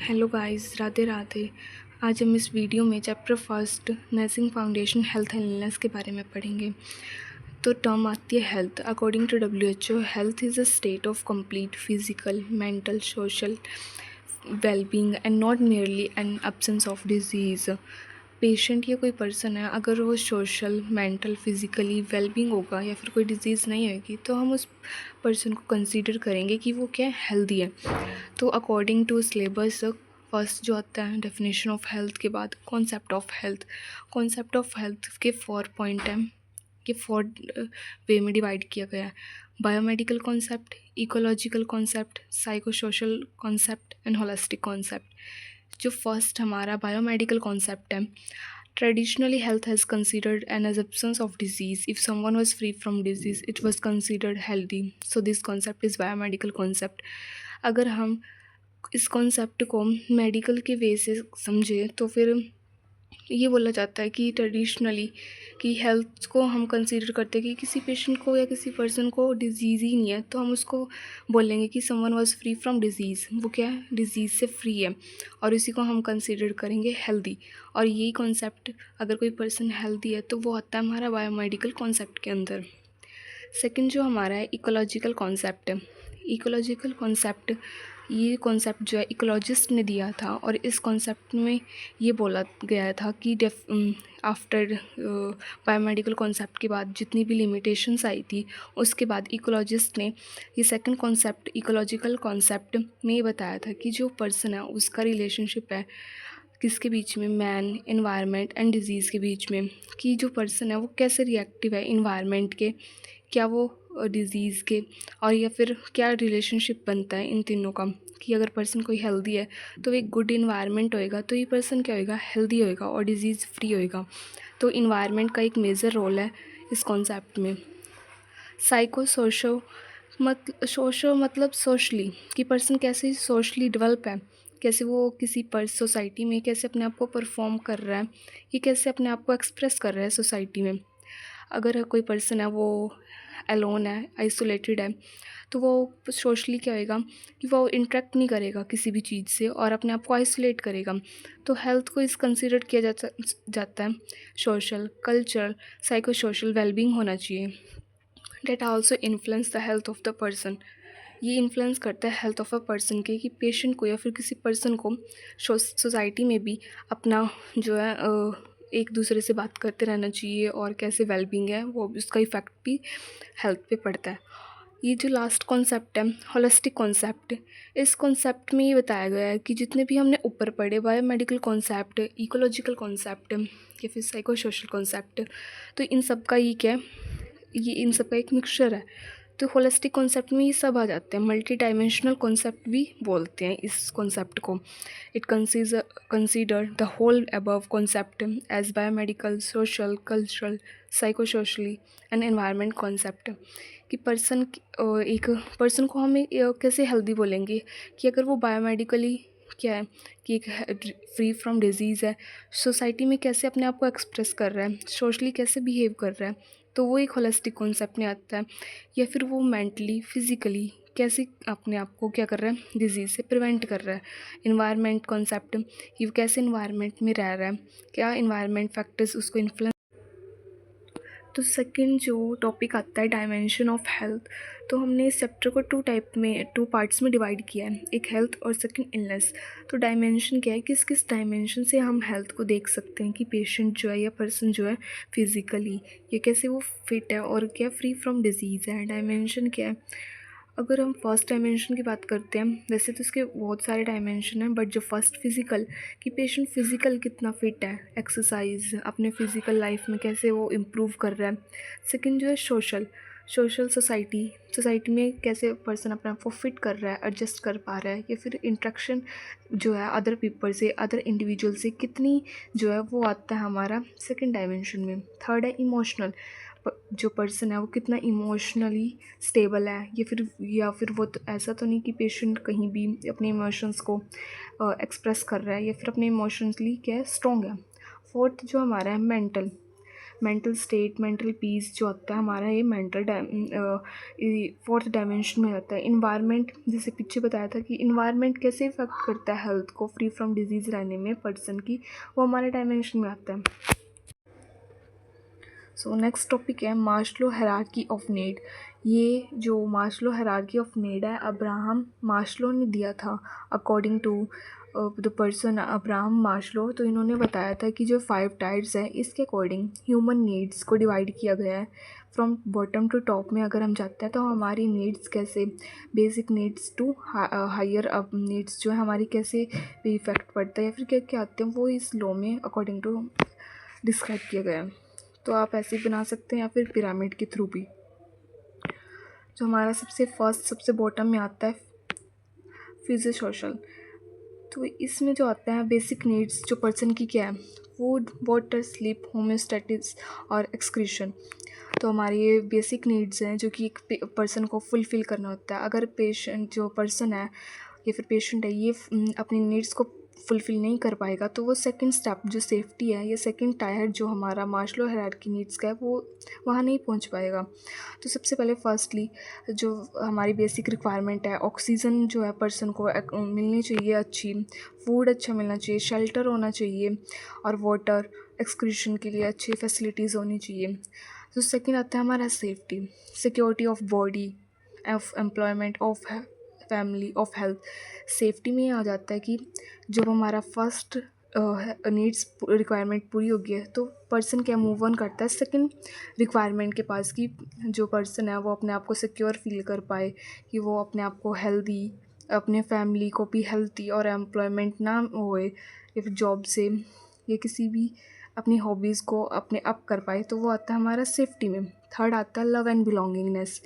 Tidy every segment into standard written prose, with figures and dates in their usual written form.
Hello guys, Radhe Radhe. आज हम इस वीडियो में chapter first nursing foundation health and wellness के बारे में पढ़ेंगे। तो टर्म आती है health. According to WHO, health is a state of complete physical, mental, social wellbeing and not merely an absence of disease. Patient या कोई पर्सन है, अगर वो सोशल, मेंटल, फिज़िकली वेलबींग होगा या फिर कोई डिज़ीज़ नहीं होगी, तो हम उस पर्सन को कंसीडर करेंगे कि वो क्या है, हेल्दी है। तो अकॉर्डिंग टू सिलेबस, फर्स्ट जो आता है डेफिनेशन ऑफ हेल्थ के बाद concept of health. Concept of health के 4 पॉइंट हैं, ये 4 वे में डिवाइड किया गया है। Biomedical concept, ecological concept, psycho social concept and holistic concept. जो फर्स्ट हमारा बायोमेडिकल कॉन्सेप्ट है, traditionally health has considered an absence of disease. If someone was free from disease, it was considered healthy. So this concept is biomedical concept. अगर हम इस concept को medical के वे से समझे तो फिर ये बोला जाता है कि ट्रेडिशनली कि हेल्थ को हम कंसीडर करते हैं कि किसी पेशेंट को या किसी पर्सन को डिजीज़ ही नहीं है, तो हम उसको बोलेंगे कि someone was free from disease. वो क्या है, डिजीज़ से फ्री है, और इसी को हम कंसीडर करेंगे हेल्दी। और यही कॉन्सेप्ट, अगर कोई पर्सन हेल्दी है तो वो आता है हमारा बायोमेडिकल कॉन्सेप्ट के अंदर। सेकंड जो हमारा है इकोलॉजिकल कॉन्सेप्ट है। इकोलॉजिकल कॉन्सेप्ट, ये कॉन्सेप्ट जो है इकोलॉजिस्ट ने दिया था, और इस कॉन्सेप्ट में ये बोला गया था कि आफ्टर बायोमेडिकल कॉन्सेप्ट के बाद जितनी भी लिमिटेशंस आई थी, उसके बाद इकोलॉजिस्ट ने ये सेकंड कॉन्सेप्ट इकोलॉजिकल कॉन्सेप्ट में ये बताया था कि जो पर्सन है उसका रिलेशनशिप है किसके बीच में, मैन, एनवायरनमेंट एंड डिजीज़ के बीच में। कि जो पर्सन है वो कैसे रिएक्टिव है इन्वायरमेंट के, क्या वो डिज़ीज़ के, और या फिर क्या रिलेशनशिप बनता है इन तीनों का। कि अगर पर्सन कोई हेल्दी है तो एक गुड इन्वायरमेंट होएगा, तो ये पर्सन क्या होएगा, हेल्दी होएगा और डिज़ीज़ फ्री होएगा। तो इन्वायरमेंट का एक मेजर रोल है इस कॉन्सेप्ट में। साइको सोशो सोशो मतलब सोशली, कि पर्सन कैसे सोशली डेवलप है, कैसे वो किसी पर सोसाइटी में कैसे अपने आप को परफॉर्म कर रहा है, ये कैसे अपने आप को एक्सप्रेस कर रहा है सोसाइटी में। अगर कोई पर्सन है वो एलोन है, आइसोलेटेड है, तो वो सोशली क्या होएगा कि वो इंटरेक्ट नहीं करेगा किसी भी चीज़ से और अपने आप को आइसोलेट करेगा। तो हेल्थ को इस कंसिडर किया जाता है social, cultural, psycho social wellbeing होना चाहिए। That also influence the health of the person. ये इन्फ्लुएंस करता है हेल्थ ऑफ अ पर्सन के, कि पेशेंट को या फिर किसी पर्सन को सोसाइटी में भी अपना जो है एक दूसरे से बात करते रहना चाहिए, और कैसे वेलबींग है वो उसका इफ़ेक्ट भी हेल्थ पे पड़ता है। ये जो लास्ट कॉन्सेप्ट है होलिस्टिक कॉन्सेप्ट, इस कॉन्सेप्ट में ये बताया गया है कि जितने भी हमने ऊपर पढ़े बायोमेडिकल कॉन्सेप्ट, इकोलॉजिकल कॉन्सेप्ट या फिर साइको सोशल कॉन्सेप्ट, तो इन सब का ये क्या है, ये इन सब का एक मिक्सचर है। तो होलिस्टिक कॉन्सेप्ट में ये सब आ जाते हैं, मल्टी डायमेंशनल कॉन्सेप्ट भी बोलते हैं इस कॉन्सेप्ट को। It consider the whole above concept as biomedical, social, cultural, psycho socially and environment concept. कि पर्सन, एक पर्सन को हम कैसे हेल्दी बोलेंगे, कि अगर वो बायोमेडिकली क्या है कि एक फ्री फ्रॉम डिजीज़ है, सोसाइटी में कैसे अपने आप को एक्सप्रेस कर रहा है, सोशली कैसे बिहेव कर रहा है, तो वो एक होलिस्टिक कॉन्सेप्ट में आता है। या फिर वो मेंटली, फिज़िकली कैसे अपने आप को क्या कर रहा है, डिजीज़ से प्रिवेंट कर रहा है। इन्वायरमेंट कॉन्सेप्ट, कि वो कैसे इन्वायरमेंट में रह रहा है, क्या इन्वायरमेंट फैक्टर्स उसको इन्फ्लुएंस। तो सेकंड जो टॉपिक आता है डायमेंशन ऑफ हेल्थ, तो हमने इस चैप्टर को टू पार्ट्स में डिवाइड किया है, एक हेल्थ और सेकंड इलनेस। तो डायमेंशन क्या है, किस किस डायमेंशन से हम हेल्थ को देख सकते हैं कि पेशेंट जो है या पर्सन जो है फिज़िकली ये कैसे वो फिट है और क्या फ्री फ्रॉम डिजीज़ है। डायमेंशन क्या है, अगर हम फर्स्ट डायमेंशन की बात करते हैं, वैसे तो इसके बहुत सारे डायमेंशन हैं, बट जो फर्स्ट फिज़िकल, कि पेशेंट फिज़िकल कितना फिट है, एक्सरसाइज अपने फिज़िकल लाइफ में कैसे वो इम्प्रूव कर रहा है। सेकंड जो है सोशल, सोसाइटी में कैसे पर्सन अपने आप को फिट कर रहा है, एडजस्ट कर पा रहा है, या फिर इंट्रैक्शन जो है अदर पीपल से, अदर इंडिविजुअल से कितनी जो है वो आता है हमारा सेकंड डायमेंशन में। थर्ड है इमोशनल, जो पर्सन है वो कितना इमोशनली स्टेबल है, या फिर वो तो ऐसा तो नहीं कि पेशेंट कहीं भी अपने इमोशंस को एक्सप्रेस कर रहा है, या फिर अपने इमोशनली क्या है, स्ट्रॉन्ग है। फोर्थ जो हमारा है mental, mental state, mental peace जो होता है हमारा, ये मेंटल फोर्थ डायमेंशन में होता है। इन्वायरमेंट, जैसे पीछे बताया था कि इन्वायरमेंट कैसे इफेक्ट करता है हेल्थ को फ्री फ्रॉम डिजीज़ रहने में पर्सन की, वो हमारे डायमेंशन में आता है। सो नेक्स्ट टॉपिक है मास्लो हायरार्की ऑफ नीड। ये जो मास्लो हायरार्की ऑफ नीड है, अब्राहम मास्लो ने दिया था according to the person Abraham Maslow. तो इन्होंने बताया था कि जो 5 टायर्स है, इसके अकॉर्डिंग ह्यूमन नीड्स को डिवाइड किया गया है फ्रॉम बॉटम टू टॉप में। अगर हम जाते हैं तो हमारी नीड्स कैसे, basic needs to higher up needs जो है हमारी कैसे भी इफेक्ट पड़ता है या फिर क्या क्या आते हैं, वो इस लॉ में अकॉर्डिंग टू डिस्क्राइब किया गया है। तो आप ऐसे ही बना सकते हैं या फिर पिरामिड के थ्रू भी। जो हमारा सबसे फर्स्ट सबसे बॉटम में आता है फिजियोसोशल, तो इसमें जो आता है बेसिक नीड्स जो पर्सन की क्या है, फूड, वाटर, स्लीप, होम्योस्टेटिस और एक्सक्रीशन। तो हमारी ये बेसिक नीड्स हैं जो कि एक पर्सन को फुलफ़िल करना होता है। अगर पेशेंट जो पर्सन है या फिर पेशेंट है ये अपनी नीड्स को फुलफ़िल नहीं कर पाएगा, तो वो सेकंड स्टेप जो सेफ्टी है, या सेकंड टायर जो हमारा मास्लो हायरार्की नीड्स का है, वो वहाँ नहीं पहुँच पाएगा। तो सबसे पहले फर्स्टली जो हमारी बेसिक रिक्वायरमेंट है, ऑक्सीजन जो है पर्सन को मिलनी चाहिए अच्छी, फूड अच्छा मिलना चाहिए, शेल्टर होना चाहिए, और वाटर, एक्सक्रीशन के लिए अच्छी फैसिलिटीज़ होनी चाहिए। तो सेकंड आता है हमारा safety, security of body, of employment, of family, of health. Safety में ये आ जाता है कि जब हमारा फर्स्ट नीड्स रिक्वायरमेंट पूरी होगी है, तो पर्सन क्या मूव ऑन करता है सेकंड रिक्वायरमेंट के पास, कि जो पर्सन है वो अपने आप को सिक्योर फील कर पाए, कि वो अपने आप को हेल्दी, अपने फैमिली को भी हेल्दी और एम्प्लॉयमेंट ना होए या फिर जॉब से या किसी भी अपनी हॉबीज़ को अपने अप कर पाए। तो वो आता है हमारा सेफ्टी में। थर्ड आता है love and belongingness.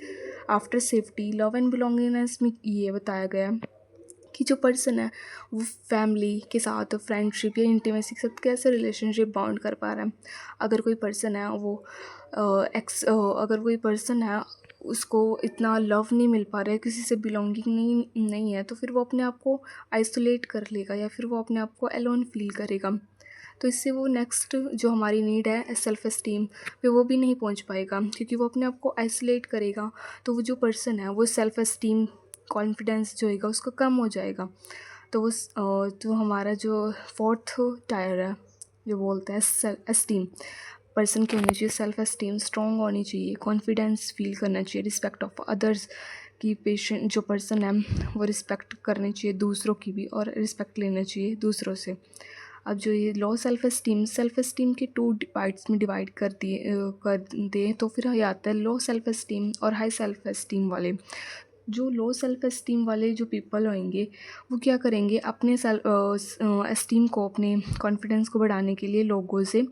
After safety, love and belongingness में ये बताया गया है कि जो पर्सन है वो फैमिली के साथ फ्रेंडशिप या इंटीमेसी के साथ कैसे रिलेशनशिप बाउंड कर पा रहा है। अगर कोई पर्सन है वो अगर कोई पर्सन है उसको इतना लव नहीं मिल पा रहा है, किसी से बिलोंगिंग नहीं है, तो फिर वो अपने आप को आइसोलेट कर लेगा या फिर वो अपने आप को एलोन फील करेगा। तो इससे वो नेक्स्ट जो हमारी नीड है सेल्फ़ एस्टीम पे वो भी नहीं पहुंच पाएगा, क्योंकि वो अपने आप को आइसोलेट करेगा। तो वो जो पर्सन है वो सेल्फ़ एस्टीम, कॉन्फिडेंस जो होगा उसका कम हो जाएगा। तो वो तो हमारा जो फोर्थ टायर है जो बोलते हैं सेल्फ एस्टीम, पर्सन की होनी चाहिए सेल्फ एस्टीम स्ट्रॉन्ग होनी चाहिए, कॉन्फिडेंस फील करना चाहिए, रिस्पेक्ट ऑफ अदर्स की, पेशेंट जो पर्सन है वो रिस्पेक्ट करनी चाहिए दूसरों की भी, और रिस्पेक्ट लेना चाहिए दूसरों से। अब जो ये लो सेल्फ़ एस्टीम के 2 पार्ट्स में डिवाइड कर दें तो फिर ये आता है लो सेल्फ़ एस्टीम और हाई सेल्फ़ एस्टीम वाले। जो लो सेल्फ़ एस्टीम वाले जो पीपल होंगे वो क्या करेंगे, अपने एस्टीम को, अपने कॉन्फिडेंस को बढ़ाने के लिए लोगों से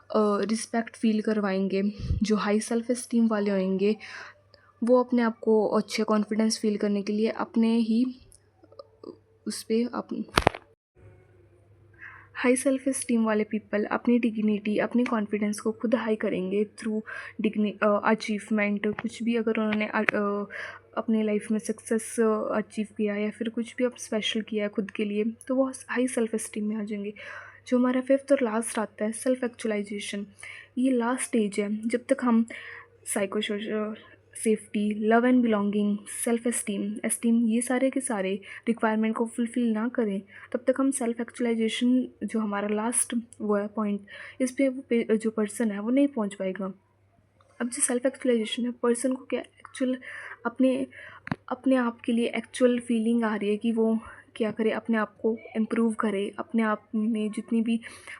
रिस्पेक्ट फील करवाएंगे। जो हाई सेल्फ़ एस्टीम वाले होंगे वो अपने आप को अच्छे कॉन्फिडेंस फील करने के लिए अपने ही उस पर हाई सेल्फ एस्टीम वाले पीपल अपनी डिग्निटी, अपनी कॉन्फिडेंस को खुद हाई करेंगे थ्रू अचीवमेंट। कुछ भी अगर उन्होंने अपने लाइफ में सक्सेस अचीव किया या फिर कुछ भी अब स्पेशल किया है खुद के लिए, तो वो हाई सेल्फ एस्टीम में आ जाएंगे। जो हमारा फिफ्थ और लास्ट आता है सेल्फ एक्चुअलाइजेशन। ये लास्ट स्टेज है जब तक हम psycho safety, love and belonging, self esteem ये सारे के सारे रिक्वायरमेंट को फुलफ़िल ना करें, तब तक हम सेल्फ एक्चुअलाइजेशन जो हमारा लास्ट वो है पॉइंट, इस पे जो पर्सन है वो नहीं पहुंच पाएगा। अब जो सेल्फ एक्चुअलाइजेशन है, पर्सन को क्या एक्चुअल अपने अपने आप के लिए एक्चुअल फीलिंग आ रही है कि वो क्या करे, अपने आप को इम्प्रूव करे, अपने आप में जितनी भी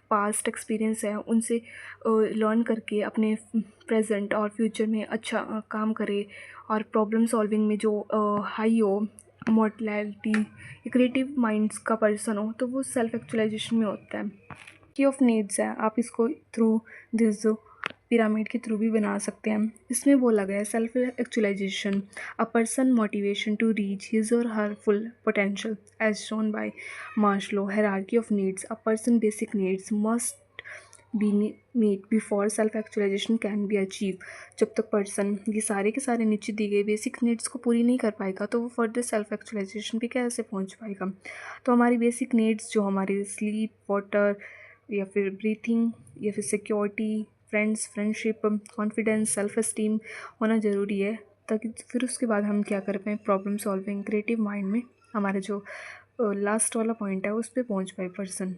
पास्ट एक्सपीरियंस है उनसे लर्न करके अपने प्रेजेंट और फ्यूचर में अच्छा काम करे, और प्रॉब्लम सॉल्विंग में जो हाई हो, मोर्टलिटी, क्रिएटिव माइंड्स का पर्सन हो, तो वो सेल्फ एक्चुअलाइजेशन में होता है। की ऑफ नीड्स है, आप इसको थ्रू दिस पिरामिड के थ्रू भी बना सकते हैं। इसमें बोला गया है self actualisation, a person motivation to reach his or her full potential as shown by Maslow hierarchy of needs. A person basic needs must be meet before self actualisation can be achieve. जब तक person ये सारे के सारे नीचे दी गई basic needs को पूरी नहीं कर पाएगा, तो वो फर्दर सेल्फ एक्चुअलाइजेशन पे कैसे पहुंच पाएगा। तो हमारी बेसिक नीड्स जो हमारी स्लीप, वाटर, या फिर ब्रीथिंग, या फिर security, friendship, confidence, self esteem होना ज़रूरी है, ताकि फिर उसके बाद हम क्या कर पाएँ, प्रॉब्लम सॉल्विंग, क्रिएटिव माइंड में हमारा जो लास्ट वाला पॉइंट है उस पर पहुँच पाए पर्सन।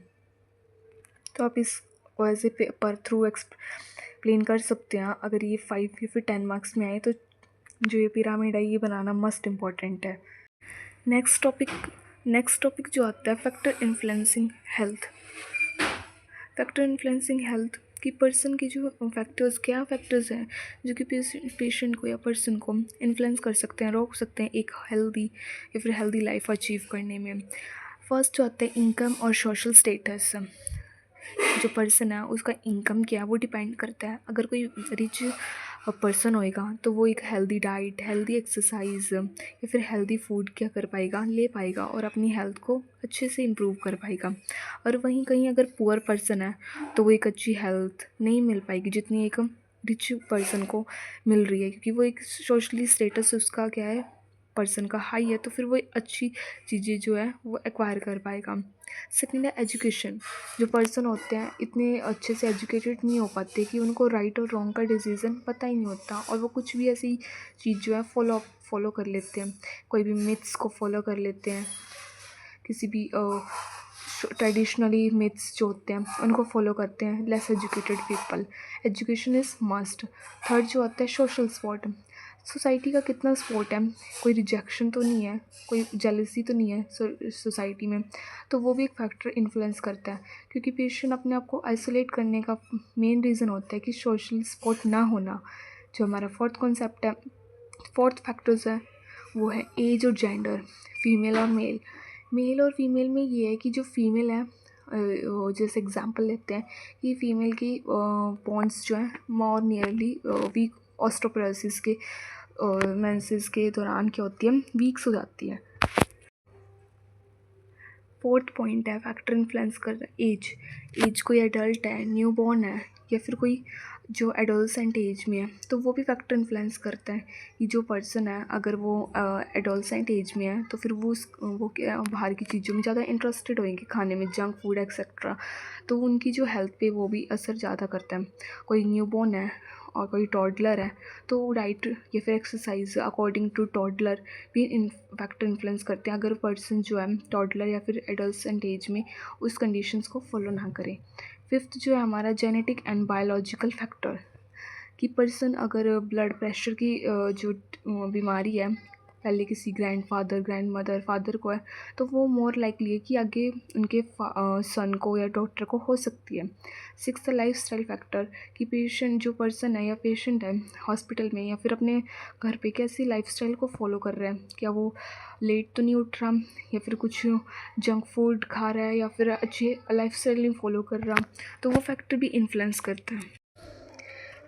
तो आप इसको ऐसे पेपर थ्रू एक्सप्लेन कर सकते हैं। अगर ये 5 या फिर 10 मार्क्स में आए तो जो ये पिरामिड है ये बनाना मस्ट इम्पॉर्टेंट है। नेक्स्ट टॉपिक जो आता है factor influencing health. Factor influencing health कि पर्सन की जो फैक्टर्स, क्या फैक्टर्स हैं जो कि पेशेंट को या पर्सन को इन्फ्लुएंस कर सकते हैं, रोक सकते हैं एक हेल्दी या फिर हेल्दी लाइफ अचीव करने में। फर्स्ट जो आता है इनकम और सोशल स्टेटस। जो पर्सन है उसका इनकम क्या है वो डिपेंड करता है। अगर कोई रिच पर्सन होएगा तो वो एक हेल्दी डाइट, हेल्दी एक्सरसाइज या फिर हेल्दी फूड क्या कर पाएगा, ले पाएगा और अपनी हेल्थ को अच्छे से इम्प्रूव कर पाएगा। और वहीं कहीं अगर पुअर पर्सन है तो वो एक अच्छी हेल्थ नहीं मिल पाएगी जितनी एक रिच पर्सन को मिल रही है, क्योंकि वो एक सोशली स्टेटस उसका क्या है, पर्सन का हाई है, तो फिर वो अच्छी चीज़ें जो है वो एक्वायर कर पाएगा। सेकेंड है एजुकेशन। जो पर्सन होते हैं इतने अच्छे से एजुकेटेड नहीं हो पाते कि उनको राइट और रॉन्ग का डिसीज़न पता ही नहीं होता, और वो कुछ भी ऐसी चीज़ जो है फॉलो कर लेते हैं, कोई भी मिथ्स को फॉलो कर लेते हैं, किसी भी ट्रेडिशनली मिथ्स जो होते हैं उनको फॉलो करते हैं less educated people. Education is must. Third जो आता है सोशल सपोर्ट। सोसाइटी का कितना सपोर्ट है, कोई रिजेक्शन तो नहीं है, कोई जेलसी तो नहीं है सोसाइटी में, तो वो भी एक फैक्टर इन्फ्लुएंस करता है। क्योंकि पेशेंट अपने आप को आइसोलेट करने का मेन रीज़न होता है कि सोशल सपोर्ट ना होना। जो हमारा फोर्थ फैक्टर्स है वो है एज और जेंडर, फीमेल और मेल और फीमेल में ये है कि जो फीमेल है, जैसे एग्जांपल लेते हैं कि फीमेल की बॉन्ड्स जो हैं मोर नियरली वीक, ऑस्ट्रोपोरोसिस के मेंसेस के दौरान क्या होती है, वीक्स हो जाती है। फोर्थ पॉइंट है फैक्टर इन्फ्लुएंस कर रहा है एज। कोई एडल्ट है, न्यू बॉर्न है या फिर कोई जो एडोलसेंट एज में है, तो वो भी फैक्टर इन्फ्लुएंस करता है कि जो पर्सन है अगर वो एडोलसेंट एज में है तो फिर वो क्या बाहर की चीज़ों में ज़्यादा इंटरेस्टेड होंगे, खाने में जंक फूड एक्सेट्रा, तो उनकी जो हेल्थ पे वो भी असर ज़्यादा करता है। कोई न्यू बॉर्न है और कोई टॉडलर है तो डाइट या फिर एक्सरसाइज अकॉर्डिंग टू टॉडलर भी इन फैक्टर इन्फ्लुएंस करते हैं, अगर पर्सन जो है टॉडलर या फिर एडोलसेंट एज में उस कंडीशंस को फॉलो ना करें। फिफ्थ जो है हमारा जेनेटिक एंड बायोलॉजिकल फैक्टर कि पर्सन अगर ब्लड प्रेशर की जो बीमारी है पहले किसी ग्रैंड मदर फादर को है तो वो मोर लाइकली है कि आगे उनके सन को या डॉटर को हो सकती है। सिक्स्थ लाइफ स्टाइल फैक्टर कि पेशेंट जो पर्सन है या पेशेंट है हॉस्पिटल में या फिर अपने घर पे कैसी लाइफस्टाइल को फॉलो कर रहा है, क्या वो लेट तो नहीं उठ रहा या फिर कुछ जंक फूड खा रहा है या फिर अच्छे लाइफस्टाइल नहीं फॉलो कर रहा, तो वो फैक्टर भी इन्फ्लुएंस करता है।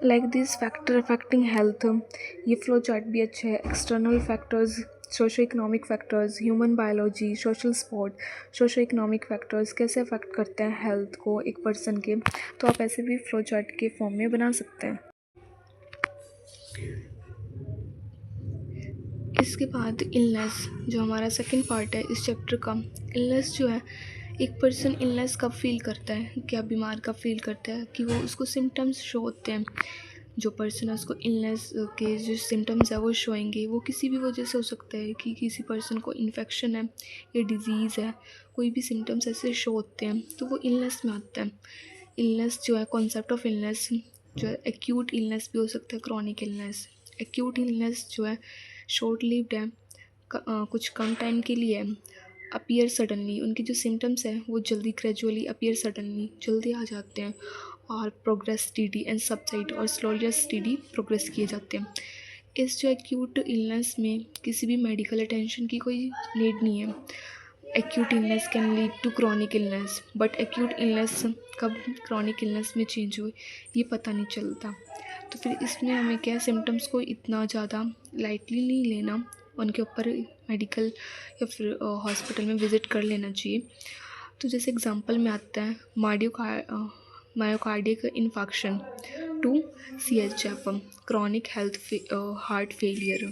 Like this factor affecting health, ये फ्लो चार्ट भी अच्छा है। External factors, socio economic factors, human biology, social support, socio economic factors कैसे अफेक्ट करते हैं हेल्थ को एक पर्सन के, तो आप ऐसे भी फ्लो चार्ट के फॉर्म में बना सकते हैं। इसके बाद इलनेस, जो हमारा सेकंड पार्ट है इस चैप्टर का। इलनेस जो है, एक पर्सन इलनेस कब फील करता है, क्या बीमार कब फील करता है कि वो उसको सिम्टम्स शो होते हैं। जो पर्सन है उसको इलनेस के जो सिम्टम्स है वो शो होंगे, वो किसी भी वजह से हो सकता है कि किसी पर्सन को इन्फेक्शन है या डिजीज़ है, कोई भी सिम्टम्स ऐसे शो होते हैं तो वो इलनेस में आता है। इलनेस जो है, कॉन्सेप्ट ऑफ इलनेस जो है, एक्यूट इलनेस भी हो सकता है, क्रॉनिक इलनेस। एक्यूट इलनेस जो है शॉर्ट लिव्ड है, कुछ कम टाइम के लिए अपीयर सडनली, उनके जो सिम्टम्स हैं वो जल्दी ग्रेजुअली अपीयर सडनली जल्दी आ जाते हैं, और प्रोग्रेस स्टीडी एंड सबसाइड और स्लोली स्टीडी प्रोग्रेस किए जाते हैं। इस जो एक्यूट इलनेस में किसी भी मेडिकल अटेंशन की कोई नीड नहीं है। Acute illness can lead to chronic illness, but acute illness कब क्रॉनिक इलनेस में चेंज हुए ये पता नहीं चलता। तो फिर इसमें हमें क्या, सिम्टम्स को इतना ज़्यादा लाइटली नहीं लेना, उनके ऊपर मेडिकल या फिर हॉस्पिटल में विज़िट कर लेना चाहिए। तो जैसे एग्जांपल में आता है myocardial infarction to CHF, chronic heart failure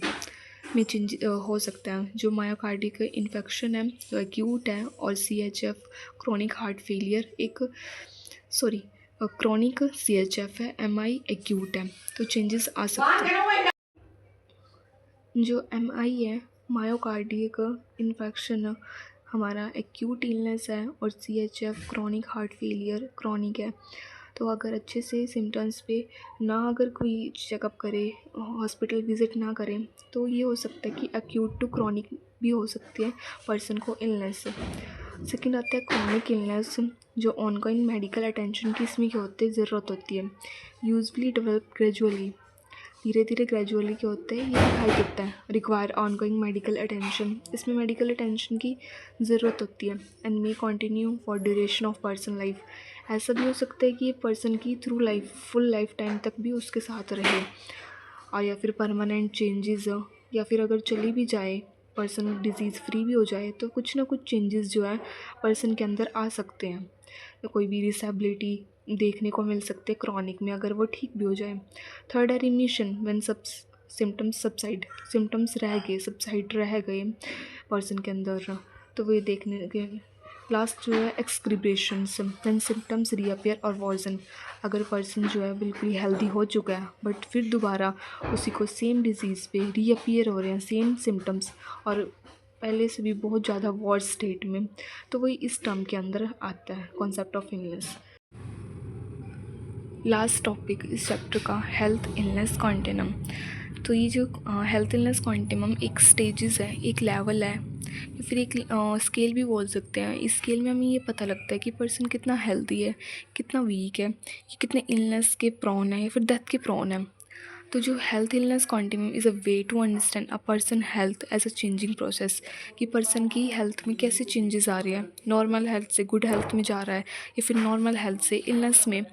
में चेंज हो सकता है। जो मायोकार्डिक इन्फेक्शन है जो एक्यूट है, और CHF क्रॉनिक हार्ट फेलियर एक क्रॉनिक CHF है, MI एक्यूट है, तो चेंजेस आ सकते हैं। जो MI है मायोकार्डिक इन्फेक्शन हमारा एक्यूट इलनेस है, और CHF chronic heart failure chronic है। तो अगर अच्छे से सिम्टम्स पे ना अगर कोई चेकअप करे, हॉस्पिटल विज़िट ना करें, तो ये हो सकता है कि एक्यूट टू क्रॉनिक भी हो सकती है पर्सन को इलनेस। सेकंड आता है क्रॉनिक इलनेस, जो ऑनगोइंग मेडिकल अटेंशन की इसमें क्या होती है ज़रूरत होती है। यूजुअली डेवलप ग्रेजुअली, धीरे धीरे ग्रेजुअली क्या होता है ये दिखाई देता है। रिक्वायर ऑनगोइंग मेडिकल अटेंशन, इसमें मेडिकल अटेंशन की ज़रूरत होती है। And may continue for duration of person life, ऐसा भी हो सकता है कि पर्सन की through life full life time तक भी उसके साथ रहे। और या फिर परमानेंट चेंजेस, या फिर अगर चली भी जाए पर्सन डिजीज़ फ्री भी हो जाए, तो कुछ ना कुछ चेंजेस जो है पर्सन के अंदर आ सकते हैं, या कोई भी डिसेबिलिटी देखने को मिल सकते हैं क्रॉनिक में अगर वो ठीक भी हो जाए। थर्ड है remission, when symptoms subside, symptoms subside रह गए पर्सन के अंदर, तो वो देखने के। लास्ट जो है एक्सक्रिब्रेशंस, व्हेन सिम्टम्स रीअपियर और वर्जन, अगर पर्सन जो है बिल्कुल हेल्दी हो चुका है बट फिर दोबारा उसी को सेम डिजीज़ पे रीअपियर हो रहे हैं सेम सिम्टम्स, और पहले से भी बहुत ज़्यादा वर्स स्टेट में, तो वही इस टर्म के अंदर आता है concept of illness. Last topic इस चैप्टर का हेल्थ इलनेस कॉन्टिनम। तो ये जो हेल्थ इलनेस कॉन्टिनम एक स्टेजेस है, एक लेवल है, या फिर एक स्केल भी बोल सकते हैं। इस स्केल में हमें ये पता लगता है कि पर्सन कितना हेल्दी है, कितना वीक है, कि कितने इलनेस के प्रॉन है या फिर डेथ के प्रॉन है। तो जो health illness continuum is a way to understand a person health as a changing process, कि पर्सन की हेल्थ में कैसे चेंजेस आ रहे हैं, नॉर्मल हेल्थ से गुड हेल्थ में जा रहा है, या फिर नॉर्मल हेल्थ से इलनेस में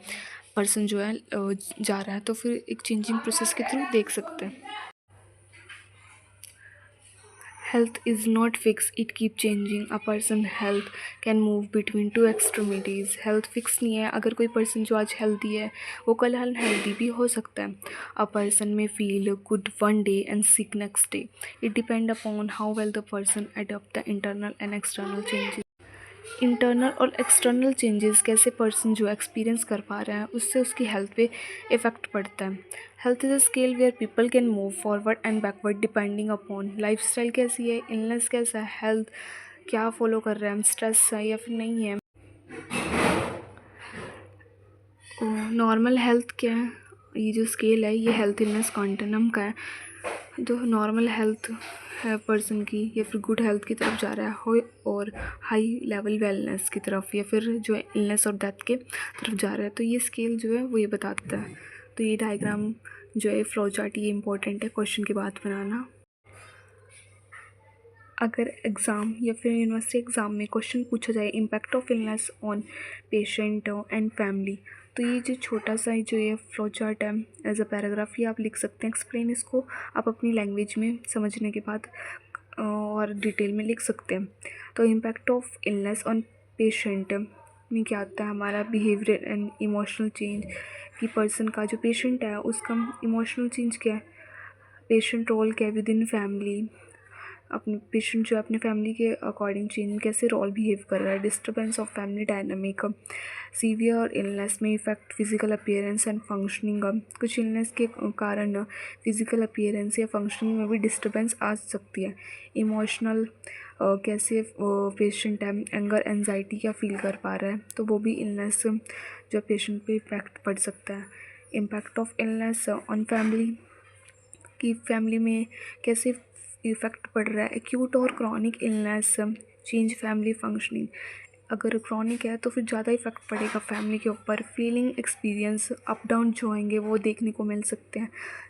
पर्सन जो है जा रहा है, तो फिर एक चेंजिंग प्रोसेस के थ्रू देख सकते हैं। Health is not fix, it keep changing. A person health can move between two extremities, health fix नहीं है। अगर कोई पर्सन जो आज हेल्दी है वो कल अनहेल्दी भी हो सकता है। अ पर्सन में feel good one day and sick next day, it depend upon how well the person adopt the internal and external changes. Internal और एक्सटर्नल चेंजेस कैसे पर्सन जो एक्सपीरियंस कर पा रहा है, उससे उसकी हेल्थ पे इफ़ेक्ट पड़ता है। Health is a scale where people can move forward and backward depending upon lifestyle कैसी है, इलनेस कैसा है, हेल्थ क्या फॉलो कर रहा है, स्ट्रेस है या फिर नहीं है, नॉर्मल हेल्थ क्या है। ये जो स्केल है ये हेल्थ इलनेस कॉन्टिनम का है। जो नॉर्मल हेल्थ है पर्सन की, या फिर गुड हेल्थ की तरफ जा रहा है हो, और हाई लेवल वेलनेस की तरफ, या फिर जो है इलनेस और डेथ के तरफ जा रहा है, तो ये स्केल जो है वो ये बताता है। तो ये डायग्राम जो है फ्लो चार्ट ये इंपॉर्टेंट है क्वेश्चन के बाद बनाना। अगर एग्ज़ाम या फिर यूनिवर्सिटी एग्ज़ाम में क्वेश्चन पूछा जाए impact of illness on patient and family, तो ये जो छोटा सा जो ये फ्लो चार्ट है एज अ पैराग्राफ ये आप लिख सकते हैं। एक्सप्लेन इसको आप अपनी लैंग्वेज में समझने के बाद और डिटेल में लिख सकते हैं। तो impact of illness on patient में क्या आता है, हमारा बिहेवियर एंड इमोशनल चेंज, कि पर्सन का जो पेशेंट है उसका इमोशनल चेंज क्या है, पेशेंट रोल क्या है विद इन फैमिली, अपने पेशेंट जो है अपने फैमिली के अकॉर्डिंग चेंज कैसे रोल बिहेव कर रहा है, disturbance of family dynamic, severe illness में effect physical appearance and functioning, कुछ इलनेस के कारण फिजिकल अपीयरेंस या फंक्शनिंग में भी डिस्टर्बेंस आ सकती है। इमोशनल कैसे पेशेंट है एंगर एंजाइटी क्या फील कर पा रहा है, तो वो भी इलनेस जो पेशेंट पे इफेक्ट पड़ सकता है। Impact of illness on family, कि फैमिली में कैसे इफ़ेक्ट पड़ रहा है। एक्यूट और chronic illness change family functioning, अगर क्रॉनिक है तो फिर ज़्यादा इफेक्ट पड़ेगा फैमिली के ऊपर। फीलिंग एक्सपीरियंस अप डाउन जो होंगे वो देखने को मिल सकते हैं।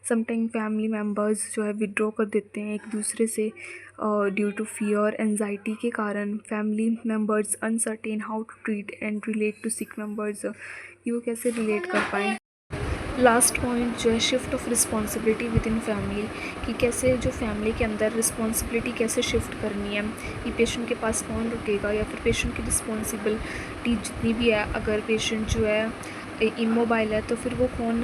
समटाइम फैमिली मेम्बर्स जो है विड्रॉ कर देते हैं एक दूसरे से ड्यू टू फियर एंजाइटी के कारण। Family members uncertain how to treat and relate to sick members, कि वो कैसे रिलेट कर पाएँ। लास्ट पॉइंट जो है shift of responsibility with in family, कि कैसे जो फैमिली के अंदर रिस्पॉन्सिबिलिटी कैसे शिफ्ट करनी है, कि पेशेंट के पास कौन रुकेगा, या फिर पेशेंट की रिस्पॉन्सिबिलिटी जितनी भी है, अगर पेशेंट जो है इमोबाइल है तो फिर वो कौन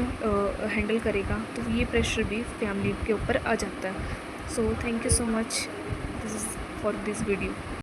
हैंडल करेगा, तो ये प्रेशर भी फैमिली के ऊपर आ जाता है। So thank you so much this is for this video.